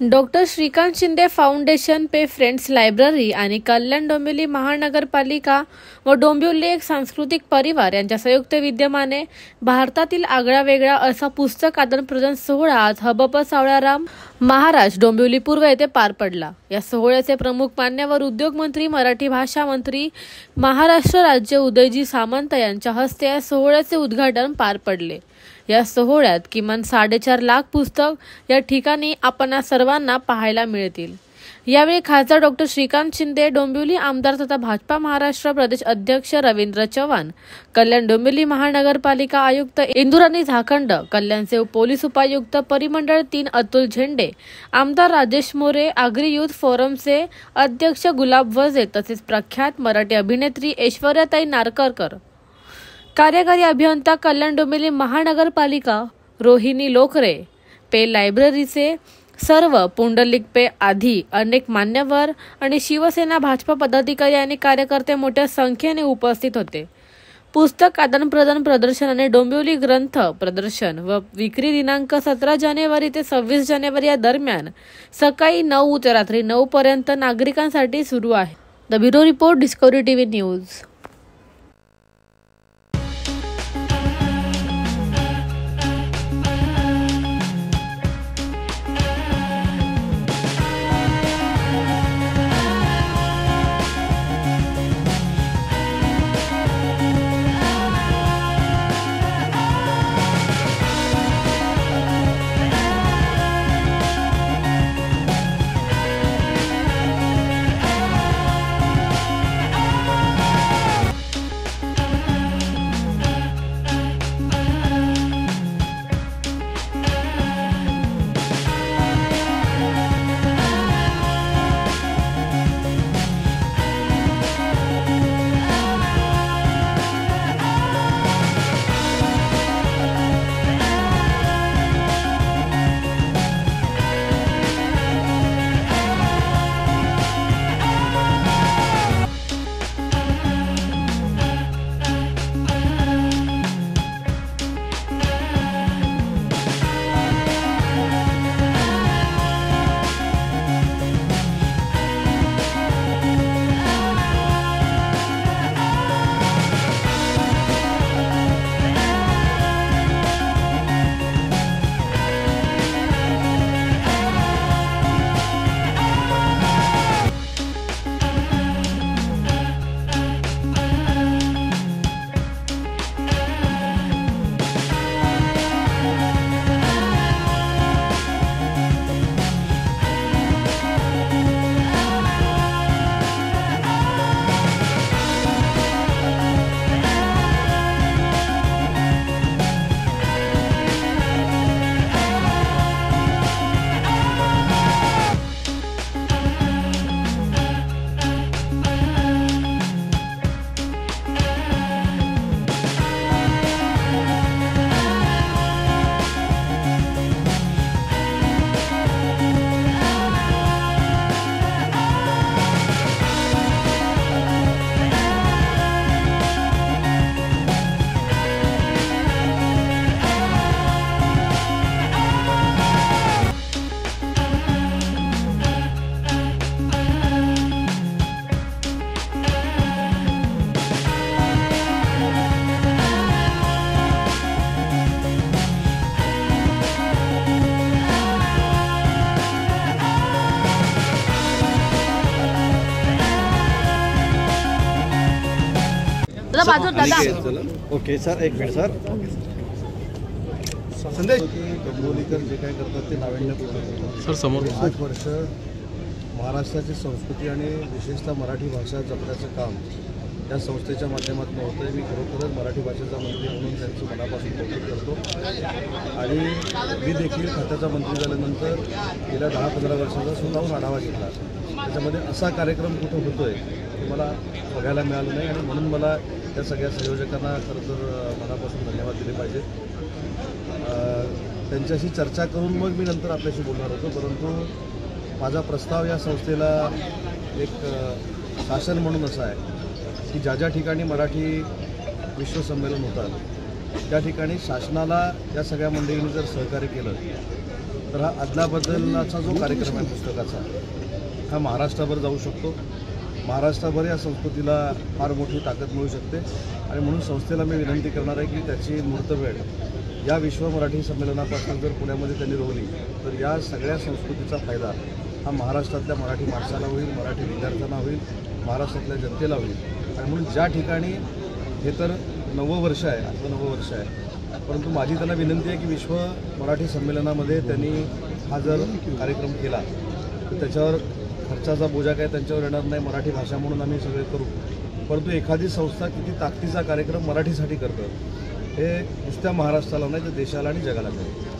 Doctor Shrikant Shinde foundation पे friends library आणि कल्याण डोंबिवली महानगरपालिका व डोंबिवली एक सांस्कृतिक परिवार यांच्या संयुक्त विद्यमाने भारतातील आगळा वेगळा असा पुस्तक आदान-प्रदान सोहळा आज हबप सावळाराम महाराज डोंबिवली पूर्व येथे पार पडला। या सोहळ्याचे प्रमुख मान्यवर उद्योग मंत्री, मराठी भाषा मंत्री, महाराष्ट्र राज्य उदयजी सामंत यांच्या हस्ते या सोहळ्याचे उद्घाटन पार पडले। या सोहळ्यात किमान 4.5 लाख पुस्तक या ठिकाणी आपणा सर्वांना पाहायला मिळतील। यावेळी खासदार डॉक्टर श्रीकांत शिंदे, डोंबिवली आमदार तथा भाजपा महाराष्ट्र प्रदेश अध्यक्ष रवींद्र चव्हाण, कल्याण डोंबिवली महानगरपालिका आयुक्त इंदुराणी झाखंड, कल्याणचे पोलीस उपायुक्त परिमंडळ 3 अतुल झेंडे, आमदार राजेश मोरे, आगरी युथ फोरमचे अध्यक्ष गुलाब वजे तसेच प्रख्यात मराठी अभिनेत्री ऐश्वर्याताई नारकरकर, कार्यकारी अभियंता कल्याण डोंबिवली महानगरपालिका रोहिणी लोकरे, पे लायब्ररीचे सर्व पुंडलिक पे आधी अनेक मान्यवर आणि शिवसेना भाजपा पदाधिकारी आणि कार्यकर्ते मोठ्या संख्येने उपस्थित होते। पुस्तक आदान-प्रदान प्रदर्शन आणि डोंबिवली ग्रंथ प्रदर्शन व विक्री दिनांक 17 जानेवारी ते 26 जानेवारी या दरम्यान सकाळी 9 ते रात्री 9 पर्यंत नागरिकांसाठी सुरू आहे। The bureau report, discovery TV news. Okay sir, एक मिनिट सर। संदेश डोंबिवलीकर जे काय करतात ते नाविन्यपूर्ण सर समोर 8 वर्ष महाराष्ट्राची संस्कृती आणि विशेषतः मराठी भाषा जपण्याचं काम या संस्थेच्या माध्यमातून होतं आहे। मी खरोखरच मराठी भाषेचा मंत्री म्हणून त्यांचं मनापासून कौतुक करतो आणि मी देखील खात्याचा मंत्री झाल्यानंतर गेल्या 10-15 वर्षाचा स्वतःहून आढावा घेतला। त्याच्यामध्ये असा कार्यक्रम कुठं होतो आहे ते मला बघायला मिळालं नाही आणि म्हणून मला त्या सगळ्या संयोजकांना खरं तर मनापासून धन्यवाद दिले पाहिजे। त्यांच्याशी चर्चा करून मग मी नंतर आपल्याशी बोलणार होतो, परंतु माझा प्रस्ताव या संस्थेला एक शासन म्हणून असा आहे की ज्या ज्या ठिकाणी मराठी विश्वसंमेलन होतात त्या ठिकाणी शासनाला या सगळ्या मंडळींनी जर सहकार्य केलं तर हा अदलाबदलाचा जो कार्यक्रम आहे पुस्तकाचा हा महाराष्ट्राभर जाऊ शकतो. महाराष्ट्राभर या संस्कृतीला फार मोठी ताकद मिळू शकते आणि म्हणून संस्थेला मी विनंती करणार आहे की त्याची मुहूर्तवेळ या विश्व मराठी संमेलनापासून जर पुण्यामध्ये त्यांनी रोवली तर या सगळ्या संस्कृतीचा फायदा हा महाराष्ट्रातल्या मराठी माणसाला होईल, मराठी विद्यार्थ्यांना होईल, महाराष्ट्रातल्या जनतेला होईल. आणि म्हणून ज्या ठिकाणी हे तर 9वं वर्ष आहे, 9वं वर्ष आहे, परंतु माझी त्यांना विनंती आहे की विश्व मराठी संमेलनामध्ये त्यांनी हा जर कार्यक्रम केला तर त्याच्यावर खर्चाचा बोजा काय त्यांच्यावर येणार नाही. मराठी भाषा म्हणून आम्ही सगळे करू, परंतु एखादी संस्था किती ताकदीचा कार्यक्रम मराठीसाठी करतं हे नुसत्या महाराष्ट्राला नाही तर देशाला आणि जगाला करेल.